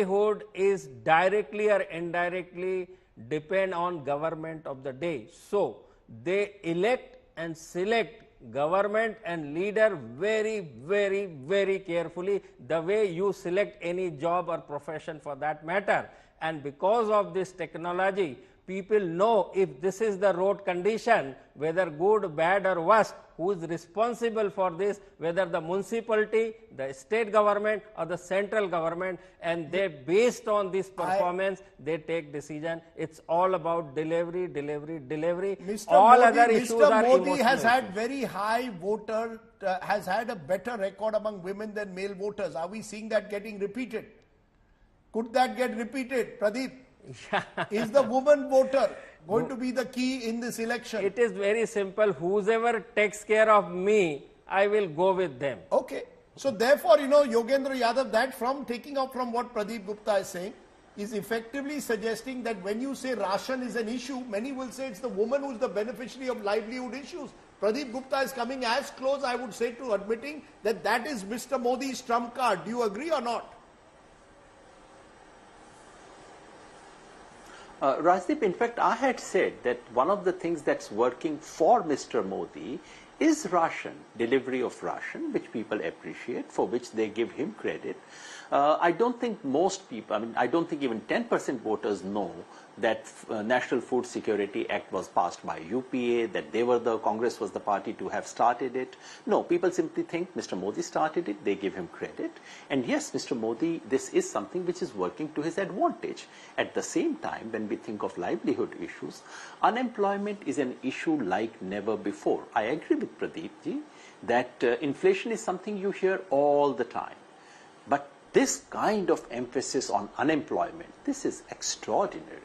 livelihood is directly or indirectly depend on government of the day. So they elect and select government and leader very, very, very carefully, the way you select any job or profession for that matter. And because of this technology, people know if this is the road condition, whether good, bad or worst, who is responsible for this, whether the municipality, the state government or the central government, and they based on this performance, they take decision. It's all about delivery, delivery, delivery. All other issues are emotional. Mr. Modi has had very high voter, has had a better record among women than male voters. Are we seeing that getting repeated? Could that get repeated, Pradeep? Is the woman voter going to be the key in this election? It is very simple. Whoever takes care of me, I will go with them. Okay. So therefore, Yogendra Yadav, that from taking up from what Pradeep Gupta is saying, is effectively suggesting that when you say ration is an issue, many will say it's the woman who's the beneficiary of livelihood issues. Pradeep Gupta is coming as close, I would say, to admitting that that is Mr. Modi's trump card. Do you agree or not? Rajdeep, in fact, I had said that one of the things that's working for Mr. Modi is ration, delivery of ration, which people appreciate, for which they give him credit. I don't think most people, I don't think even 10% voters know that National Food Security Act was passed by UPA, that Congress was the party to have started it. No, people simply think Mr. Modi started it, they give him credit. And yes, Mr. Modi, this is something which is working to his advantage. At the same time, when we think of livelihood issues, unemployment is an issue like never before. I agree with Pradeep ji that inflation is something you hear all the time. But this kind of emphasis on unemployment, this is extraordinary.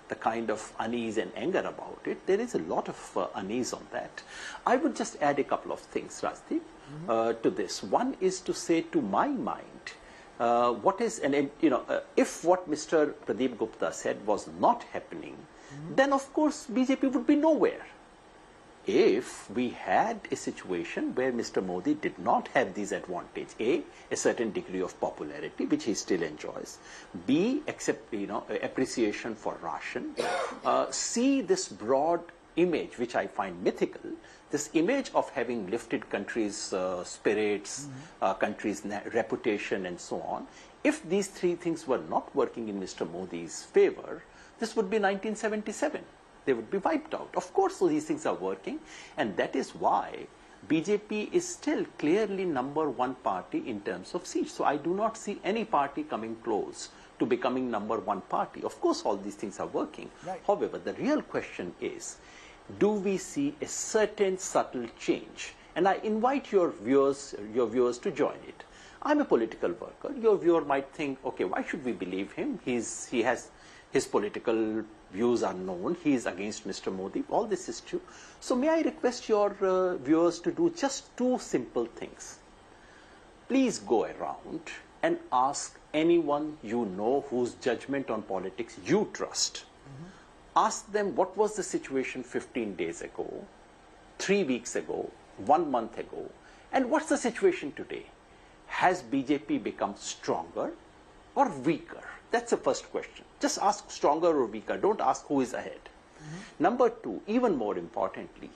The kind of unease and anger about it, there is a lot of unease on that. I would just add a couple of things, Rajdeep, to this. One is to say, to my mind, if what Mr. Pradeep Gupta said was not happening, then of course BJP would be nowhere. If we had a situation where Mr. Modi did not have these advantages, a certain degree of popularity, which he still enjoys, B, appreciation for ration, C, this broad image, which I find mythical, this image of having lifted countries' spirits, countries' reputation and so on. If these three things were not working in Mr. Modi's favor, this would be 1977. They would be wiped out. Of course, so these things are working, and that is why BJP is still clearly #1 party in terms of seats. So I do not see any party coming close to becoming #1 party. Of course, all these things are working. Right. However, the real question is, do we see a certain subtle change? And I invite your viewers to join it. I'm a political worker. Your viewer might think, okay, why should we believe him? He has his political views are known. He is against Mr. Modi. All this is true. So may I request your viewers to do just two simple things. Please go around and ask anyone you know whose judgment on politics you trust. Ask them what was the situation 15 days ago, 3 weeks ago, 1 month ago, and what's the situation today? Has BJP become stronger or weaker? That's the first question. Just ask stronger or weaker. Don't ask who is ahead. Number two, even more importantly,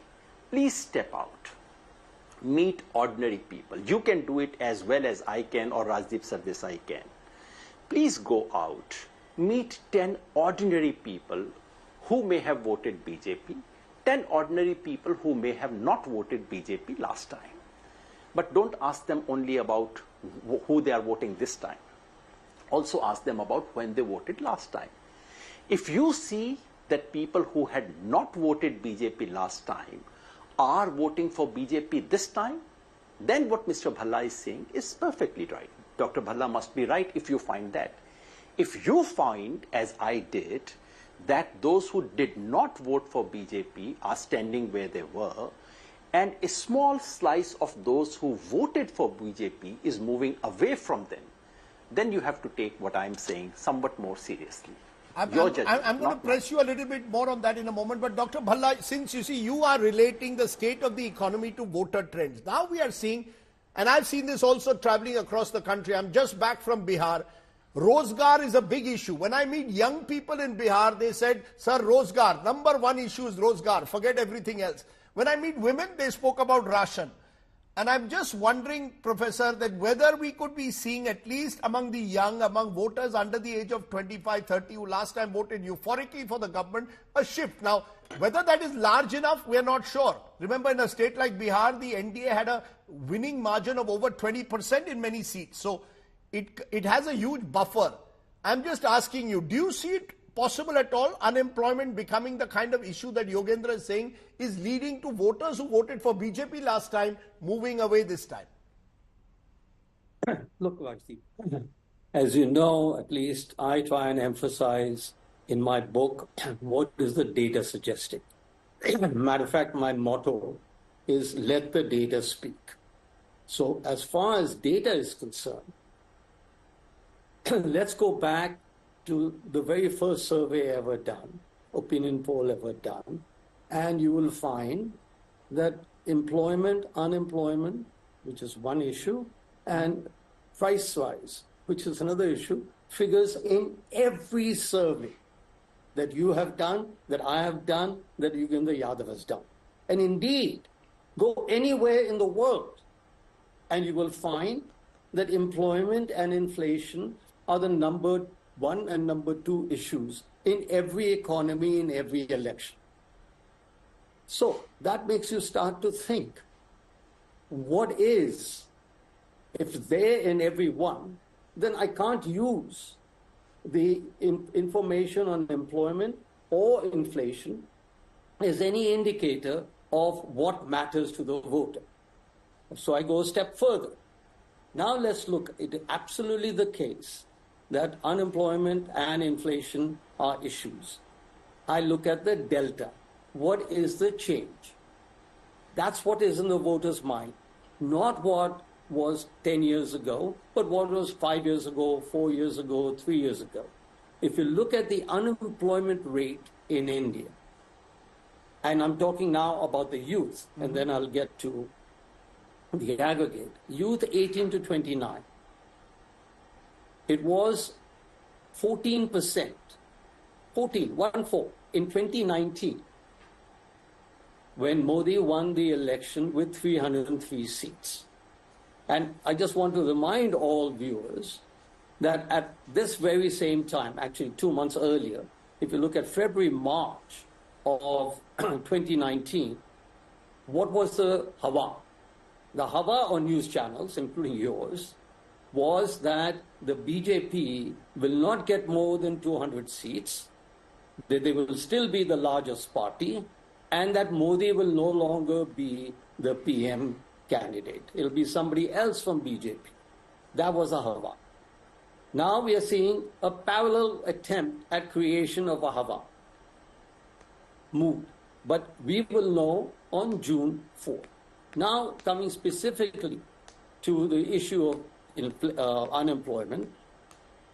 please step out. Meet ordinary people. You can do it as well as I can or Rajdeep Sardesai can. Please go out. Meet 10 ordinary people who may have voted BJP, 10 ordinary people who may have not voted BJP last time. But don't ask them only about who they are voting this time. Also ask them about when they voted last time. If you see that people who had not voted BJP last time are voting for BJP this time, then what Mr. Bhalla is saying is perfectly right. Dr. Bhalla must be right if you find that. If you find, as I did, that those who did not vote for BJP are standing where they were, and a small slice of those who voted for BJP is moving away from them, then you have to take what I'm saying somewhat more seriously. I'm going to press you a little bit more on that in a moment. But Dr. Bhalla, since you see you are relating the state of the economy to voter trends, now we are seeing, and I've seen this also traveling across the country. I'm just back from Bihar. Rozgar is a big issue. When I meet young people in Bihar, they said, sir, Rozgar, number one issue is Rozgar, forget everything else. When I meet women, they spoke about ration. And I'm just wondering, Professor, that whether we could be seeing, at least among the young, among voters under the age of 25, 30, who last time voted euphorically for the government, a shift. Now, whether that is large enough, we are not sure. Remember, in a state like Bihar, the NDA had a winning margin of over 20% in many seats. So it has a huge buffer. I'm just asking you, do you see it possible at all, unemployment becoming the kind of issue that Yogendra is saying is leading to voters who voted for BJP last time moving away this time? Look, Vajdi, as you know, at least I try and emphasize in my book what is the data suggesting. Matter of fact, my motto is let the data speak. So as far as data is concerned, let's go back to the very first survey ever done, opinion poll ever done, and you will find that employment, unemployment, which is one issue, and price rise, which is another issue, figures in every survey that you have done, that I have done, that Yogendra Yadav has done. And indeed, go anywhere in the world, and you will find that employment and inflation are the number one and number two issues in every economy, in every election. So that makes you start to think, what is, if they're in every one, then I can't use the information on employment or inflation as any indicator of what matters to the voter. So I go a step further. Now let's look, it is absolutely the case that unemployment and inflation are issues. I look at the delta. What is the change? That's what is in the voter's mind, not what was 10 years ago, but what was 5 years ago, 4 years ago, 3 years ago. If you look at the unemployment rate in India, and I'm talking now about the youth, and then I'll get to the aggregate, youth 18 to 29, it was 14%, 14 in 2019, when Modi won the election with 303 seats. And I just want to remind all viewers that at this very same time, actually 2 months earlier, if you look at February, March of 2019, what was the hawa? The hawa on news channels, including yours, was that the BJP will not get more than 200 seats, that they will still be the largest party, and that Modi will no longer be the PM candidate. It'll be somebody else from BJP. That was a hawa. Now we are seeing a parallel attempt at creation of a hawa mood. But we will know on June 4th. Now coming specifically to the issue of unemployment,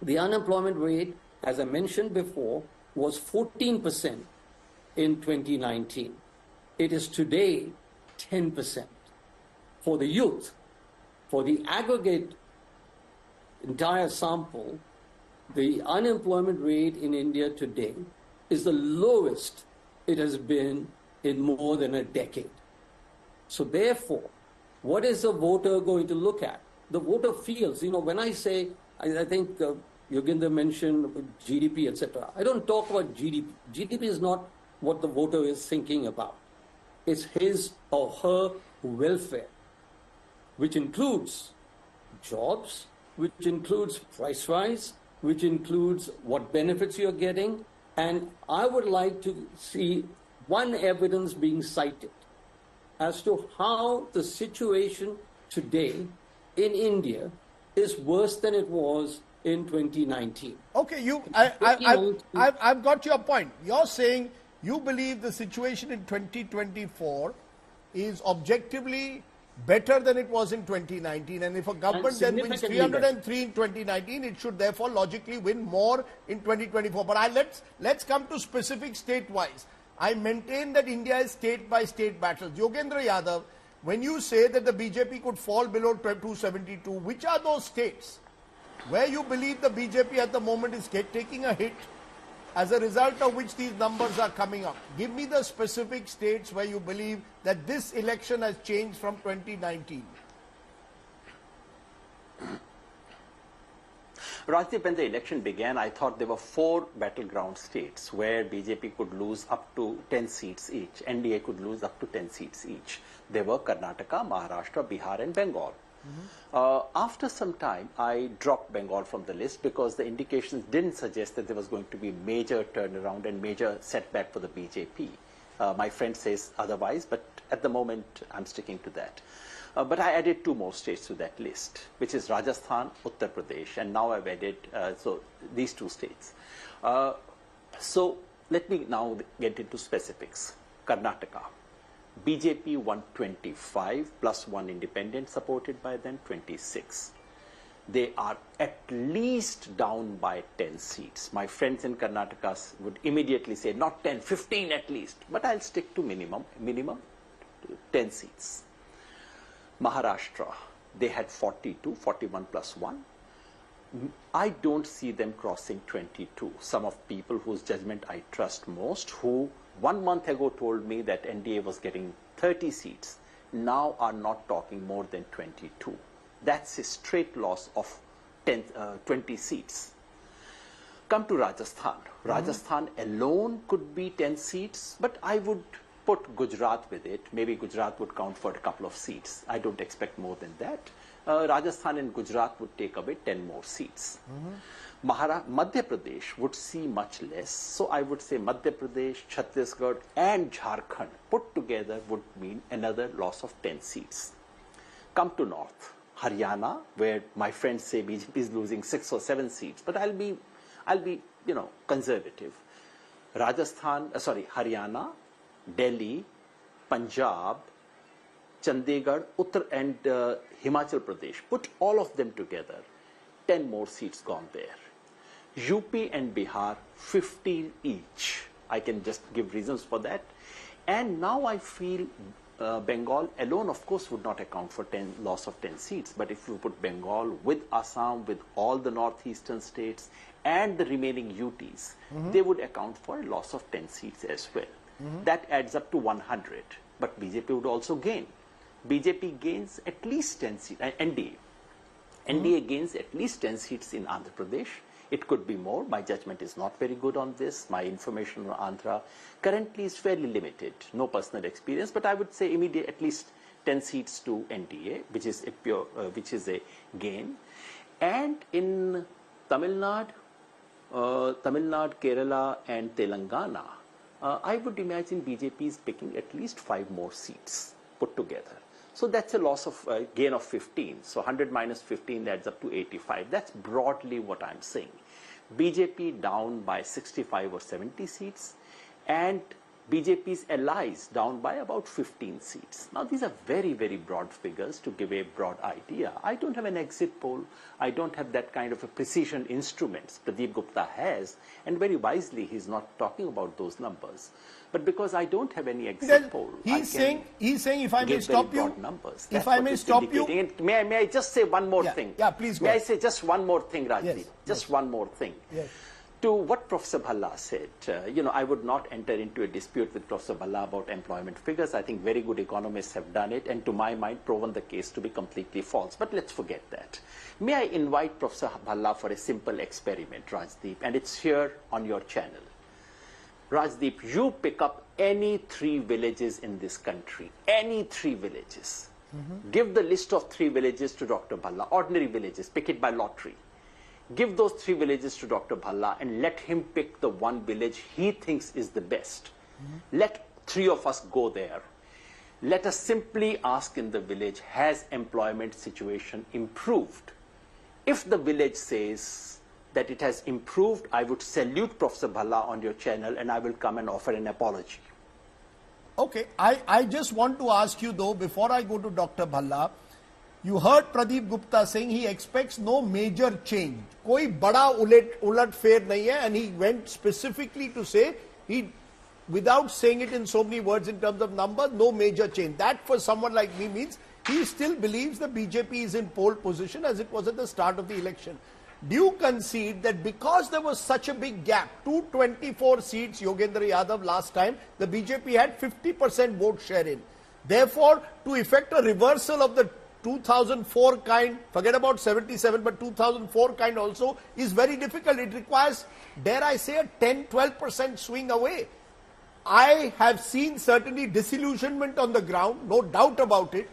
the unemployment rate, as I mentioned before, was 14% in 2019. It is today 10%. For the youth, for the aggregate entire sample, the unemployment rate in India today is the lowest it has been in more than a decade. So therefore, what is the voter going to look at? The voter feels, when I say, I think Yogendra mentioned GDP, etc. I don't talk about GDP. GDP is not what the voter is thinking about. It's his or her welfare, which includes jobs, which includes price rise, which includes what benefits you're getting. And I would like to see one evidence being cited as to how the situation today in India is worse than it was in 2019. Okay, I've got your point. You're saying you believe the situation in 2024 is objectively better than it was in 2019, and if a government then wins 303 in 2019, it should therefore logically win more in 2024. But let's come to specific state-wise. I maintain that India is state-by-state battles. Yogendra Yadav, when you say that the BJP could fall below 272, which are those states? where you believe the BJP at the moment is taking a hit, as a result of which these numbers are coming up. Give me the specific states where you believe that this election has changed from 2019. Rajdeep, when the election began, I thought there were 4 battleground states where BJP could lose up to 10 seats each. NDA could lose up to 10 seats each. They were Karnataka, Maharashtra, Bihar and Bengal. After some time, I dropped Bengal from the list because the indications didn't suggest that there was going to be major turnaround and major setback for the BJP. My friend says otherwise, but at the moment, I'm sticking to that. But I added 2 more states to that list, which is Rajasthan, Uttar Pradesh, and now I've added these 2 states. So let me now get into specifics. Karnataka, BJP won 25 plus 1 independent supported by them, 26. They are at least down by 10 seats. My friends in Karnataka would immediately say not 10, 15 at least, but I'll stick to minimum 10 seats. Maharashtra, they had 42, 41 plus 1. I don't see them crossing 22. Some of people whose judgment I trust most, who 1 month ago told me that NDA was getting 30 seats, now are not talking more than 22. That's a straight loss of 20 seats. Come to Rajasthan. Rajasthan alone could be 10 seats, but I would put Gujarat with it. Maybe Gujarat would count for a couple of seats. I don't expect more than that. Rajasthan and Gujarat would take away 10 more seats. Madhya Pradesh would see much less. So I would say Madhya Pradesh, Chhattisgarh and Jharkhand put together would mean another loss of 10 seats. Come to North. Haryana, where my friends say BJP is losing 6 or 7 seats, but I'll be conservative. Haryana, Delhi, Punjab, Chandigarh, Uttar and Himachal Pradesh, put all of them together, 10 more seats gone there. UP and Bihar, 15 each. I can just give reasons for that. And now I feel Bengal alone, of course, would not account for loss of 10 seats. But if you put Bengal with Assam, with all the northeastern states and the remaining UTs, they would account for a loss of 10 seats as well. That adds up to 100. But BJP would also gain. BJP gains at least 10 seats, NDA gains at least 10 seats in Andhra Pradesh. It could be more. My judgment is not very good on this. My information on Andhra currently is fairly limited. No personal experience, but I would say at least 10 seats to NDA, which is a gain. And in Tamil Nadu, Kerala, and Telangana, I would imagine BJP is picking at least 5 more seats put together. So that's a loss of gain of 15. So 100 minus 15 adds up to 85. That's broadly what I'm saying. BJP down by 65 or 70 seats, and BJP's allies down by about 15 seats. Now these are very, very broad figures to give a broad idea. I don't have an exit poll. I don't have that kind of a precision instruments Pradeep Gupta has, and very wisely he's not talking about those numbers. But because I don't have any exit poll, he's saying, if I may stop you, numbers. If I may stop you, and may I just say one more thing? Yeah, please go May ahead. I say just one more thing, Rajdeep? Yes, just one more thing. Yes. To what Professor Bhalla said, I would not enter into a dispute with Professor Bhalla about employment figures. I think very good economists have done it, and to my mind, proven the case to be completely false. But let's forget that. May I invite Professor Bhalla for a simple experiment, Rajdeep, and it's here on your channel. Rajdeep, you pick up any 3 villages in this country, any 3 villages. Give the list of 3 villages to Dr. Bhalla, ordinary villages, pick it by lottery. Give those 3 villages to Dr. Bhalla and let him pick the one village he thinks is the best. Let 3 of us go there. Let us simply ask in the village, has employment situation improved? If the village says that it has improved, I would salute Professor Bhalla on your channel and I will come and offer an apology. Okay, I just want to ask you though, before I go to Dr. Bhalla, you heard Pradeep Gupta saying he expects no major change. Koi bada ulat fair nahi hai, and he went specifically to say, without saying it in so many words in terms of numbers, no major change. That for someone like me means he still believes the BJP is in pole position as it was at the start of the election. Do you concede that because there was such a big gap, 224 seats Yogendra Yadav last time, the BJP had 50% vote share in. Therefore, to effect a reversal of the 2004 kind, forget about 77, but 2004 kind also is very difficult. It requires, dare I say, a 10-12% swing away. I have seen certainly disillusionment on the ground, no doubt about it.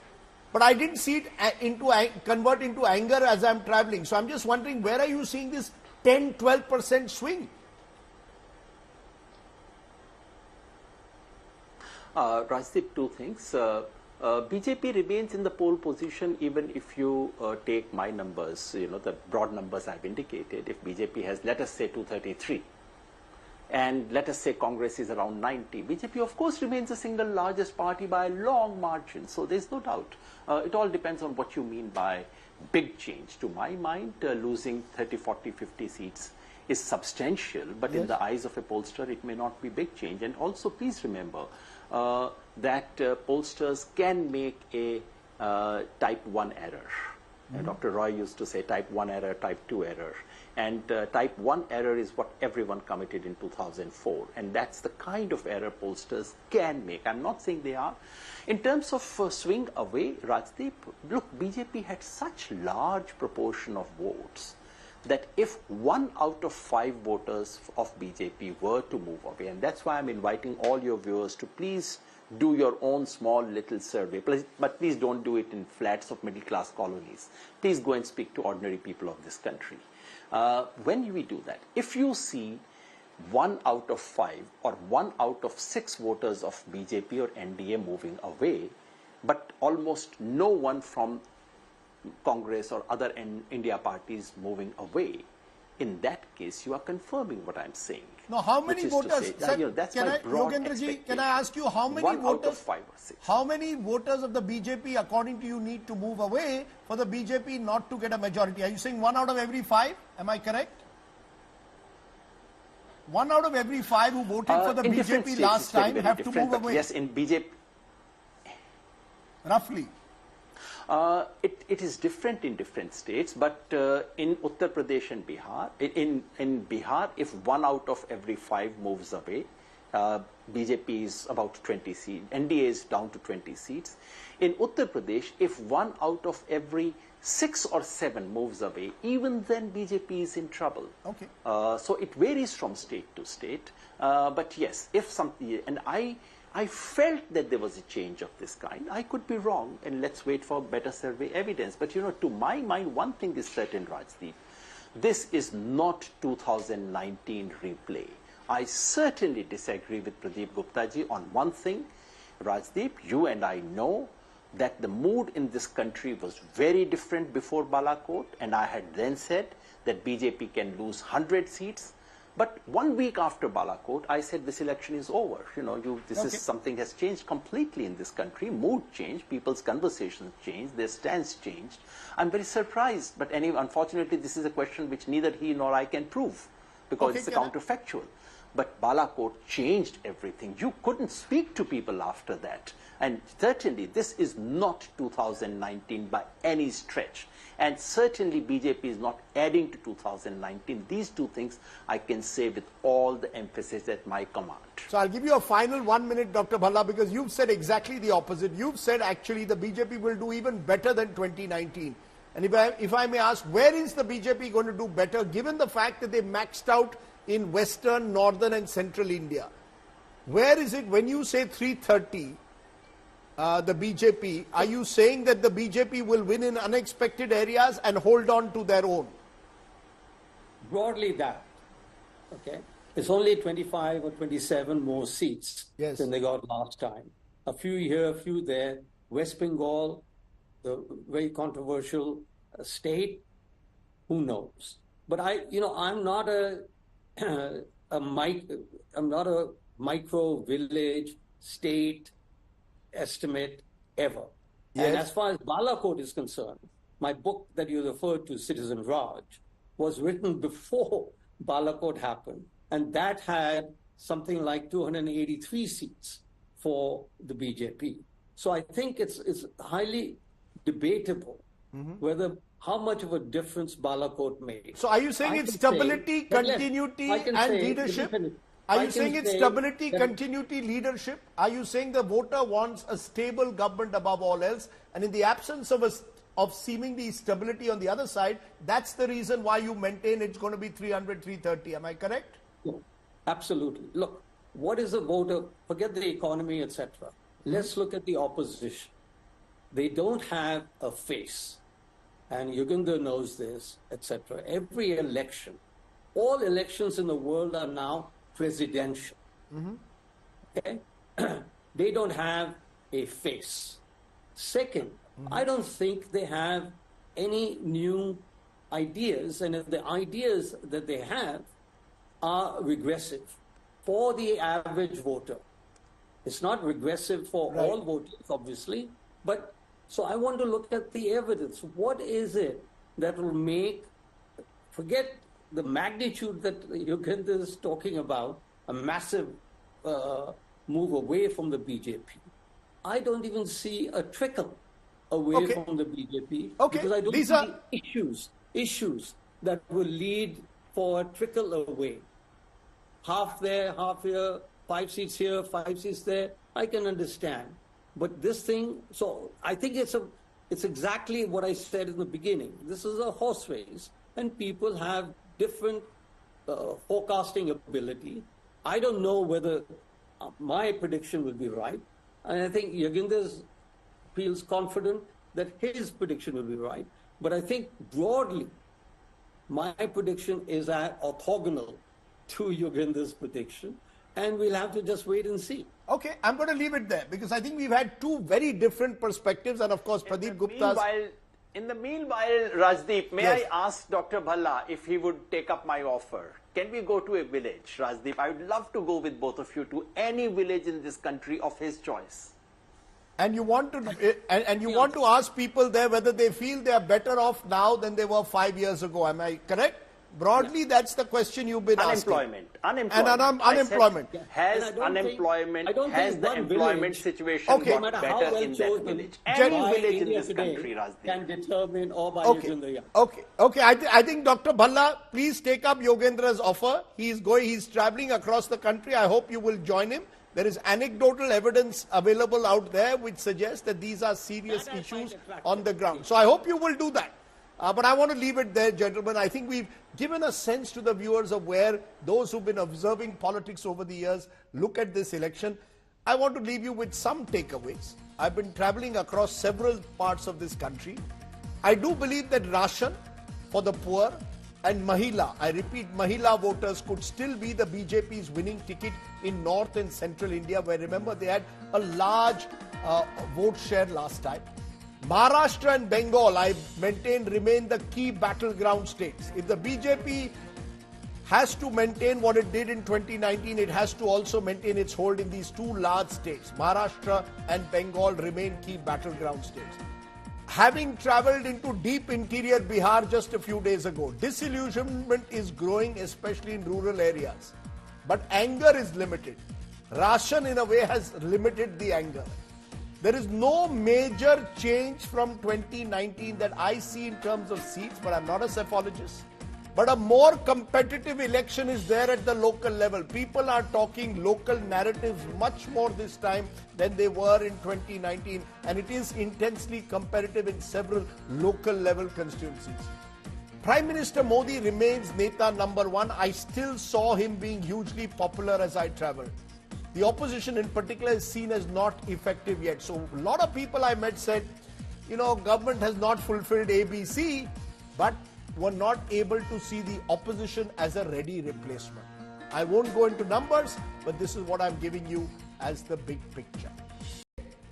But I didn't see it convert into anger as I'm traveling. So I'm just wondering, where are you seeing this 10-12% swing? Rajdeep, two things. BJP remains in the pole position even if you take my numbers, the broad numbers I've indicated. If BJP has, let us say, 233, and let us say Congress is around 90, BJP of course remains the single largest party by a long margin. So there's no doubt. It all depends on what you mean by big change. To my mind, losing 30, 40, 50 seats is substantial, but yes, in the eyes of a pollster, it may not be big change. And also, please remember that pollsters can make a type 1 error. Dr. Roy used to say type 1 error, type 2 error. And type 1 error is what everyone committed in 2004. And that's the kind of error pollsters can make. I'm not saying they are. In terms of swing away, Rajdeep, look, BJP had such large proportion of votes that if 1 out of 5 voters of BJP were to move away, and that's why I'm inviting all your viewers to please do your own small little survey, but please don't do it in flats of middle class colonies. Please go and speak to ordinary people of this country. When we do that, if you see 1 out of 5 or 1 out of 6 voters of BJP or NDA moving away, but almost no one from Congress or other India parties moving away, in that case, you are confirming what I'm saying. Now, how many voters? Yogendraji, can I ask you how many 1 voters? Out of 5 or 6. How many voters of the BJP, according to you, need to move away for the BJP not to get a majority? Are you saying 1 out of every 5? Am I correct? 1 out of every 5 who voted for the BJP last time have to move away. Yes, in BJP. Roughly. It is different in different states, but in Uttar Pradesh and Bihar, in Bihar, if 1 out of every 5 moves away, BJP is about 20 seats, NDA is down to 20 seats. In Uttar Pradesh, if 1 out of every 6 or 7 moves away, even then BJP is in trouble. Okay. So it varies from state to state. But yes, if something, and I felt that there was a change of this kind. I could be wrong, and let's wait for better survey evidence. But to my mind, one thing is certain, Rajdeep. This is not 2019 replay. I certainly disagree with Pradeep Gupta ji on one thing. Rajdeep, you and I know that the mood in this country was very different before Balakot, and I had then said that BJP can lose 100 seats. But 1 week after Balakot, I said this election is over. This is something has changed completely in this country. Mood changed, people's conversations changed, their stance changed. I'm very surprised, but unfortunately, this is a question which neither he nor I can prove because it's a counterfactual. But Balakot changed everything. You couldn't speak to people after that. And certainly, this is not 2019 by any stretch. And certainly, BJP is not adding to 2019. These two things I can say with all the emphasis at my command. So I'll give you a final 1 minute, Dr. Bhalla, because you've said exactly the opposite. You've said actually the BJP will do even better than 2019. And if I may ask, where is the BJP going to do better, given the fact that they maxed out in western, northern and central India? Where is it when you say 330, the BJP, are you saying that the BJP will win in unexpected areas and hold on to their own? Broadly that, okay? It's only 25 or 27 more seats than they got last time. A few here, a few there. West Bengal, the very controversial state, who knows? But I'm not I'm not a micro village state estimate ever. Yes. And as far as Balakot is concerned, my book that you referred to, Citizen Raj, was written before Balakot happened, and that had something like 283 seats for the BJP. So I think it's highly debatable whether how much of a difference balakot made. So are you saying it's stability, continuity and leadership? Are you saying it's stability, continuity, leadership? Are you saying the voter wants a stable government above all else, and in the absence of seemingly stability on the other side, that's the reason why you maintain it's going to be 300, 330. Am I correct? No, absolutely. Look, what is a voter? Forget the economy, etc. Let's look at the opposition. They don't have a face. And Yugandhar knows this, etc. Every election, all elections in the world are now presidential. Okay? They don't have a face. Second, I don't think they have any new ideas, and if the ideas that they have are regressive for the average voter. It's not regressive for all voters, obviously, but so I want to look at the evidence. What is it that will make, forget the magnitude that Yugandhar is talking about, a massive move away from the BJP. I don't even see a trickle away from the BJP because I don't see issues that will lead for a trickle away. Half there, half here, 5 seats here, 5 seats there, I can understand. But this thing, so I think it's exactly what I said in the beginning. This is a horse race, and people have different forecasting ability. I don't know whether my prediction will be right. And I think Yugandhar feels confident that his prediction will be right. But I think broadly, my prediction is orthogonal to Yugandhar's prediction. And we'll have to just wait and see. Okay, I'm going to leave it there because I think we've had two very different perspectives, and of course Pradeep Gupta's... In the meanwhile, Rajdeep, may I ask Dr. Bhalla if he would take up my offer? Can we go to a village, Rajdeep? I would love to go with both of you to any village in this country of his choice. And you want to want to ask people there whether they feel they are better off now than they were 5 years ago. Am I correct? Broadly, that's the question you've been asking. Unemployment. Has the employment situation got better in that village? Any village in this country, Rajdeep. Can determine or by Yugandhar. Okay. I think Dr. Bhalla, please take up Yogendra's offer. He's traveling across the country. I hope you will join him. There is anecdotal evidence available out there which suggests that these are serious issues on the ground. So I hope you will do that. But I want to leave it there, gentlemen. I think we've given a sense to the viewers of where those who've been observing politics over the years look at this election. I want to leave you with some takeaways. I've been traveling across several parts of this country. I do believe that ration for the poor and Mahila, I repeat, Mahila voters could still be the BJP's winning ticket in North and Central India, where remember they had a large vote share last time. Maharashtra and Bengal, I maintain, remain the key battleground states. If the BJP has to maintain what it did in 2019, it has to also maintain its hold in these two large states. Maharashtra and Bengal remain key battleground states. Having travelled into deep interior Bihar just a few days ago, disillusionment is growing, especially in rural areas. But anger is limited. Ration, in a way, has limited the anger. There is no major change from 2019 that I see in terms of seats, but I'm not a psephologist. But a more competitive election is there at the local level. People are talking local narratives much more this time than they were in 2019, and it is intensely competitive in several local level constituencies. Prime Minister Modi remains Neta number one. I still saw him being hugely popular as I travelled. The opposition in particular is seen as not effective yet. So a lot of people I met said, government has not fulfilled ABC, but were not able to see the opposition as a ready replacement. I won't go into numbers, but this is what I'm giving you as the big picture.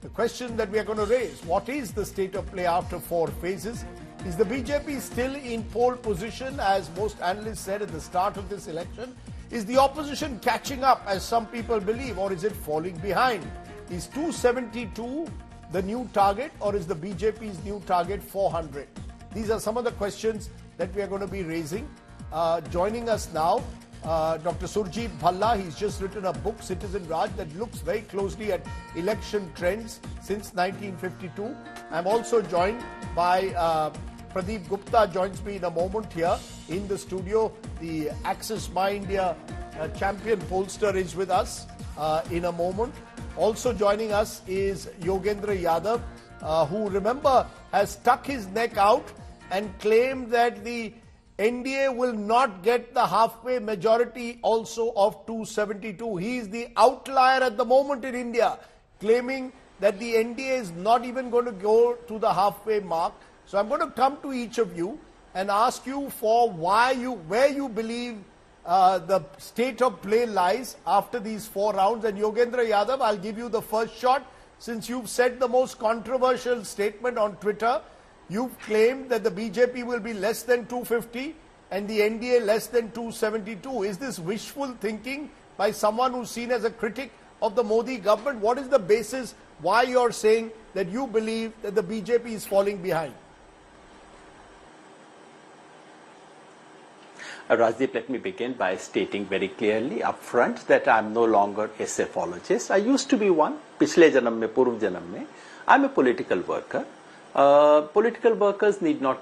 The question that we are going to raise, what is the state of play after 4 phases? Is the BJP still in pole position, as most analysts said at the start of this election? Is the opposition catching up, as some people believe, or is it falling behind? Is 272 the new target, or is the BJP's new target 400? These are some of the questions that we are going to be raising. Joining us now, Dr. Surjit Bhalla. He's just written a book, Citizen Raj, that looks very closely at election trends since 1952. I'm also joined by Pradeep Gupta joins me in a moment here in the studio. The Axis My India champion pollster is with us in a moment. Also joining us is Yogendra Yadav, who, remember, has stuck his neck out and claimed that the NDA will not get the halfway majority also of 272. He is the outlier at the moment in India, claiming that the NDA is not even going to go to the halfway mark. So I'm going to come to each of you and ask you for where you believe the state of play lies after these 4 rounds. And Yogendra Yadav, I'll give you the first shot. Since you've said the most controversial statement on Twitter, you've claimed that the BJP will be less than 250 and the NDA less than 272. Is this wishful thinking by someone who's seen as a critic of the Modi government? What is the basis why you're saying that you believe that the BJP is falling behind? Rajdeep, let me begin by stating very clearly upfront that I am no longer a saphologist. I used to be one, पिछले जन्म में, पूर्व जन्म में. I am a political worker. Political workers need not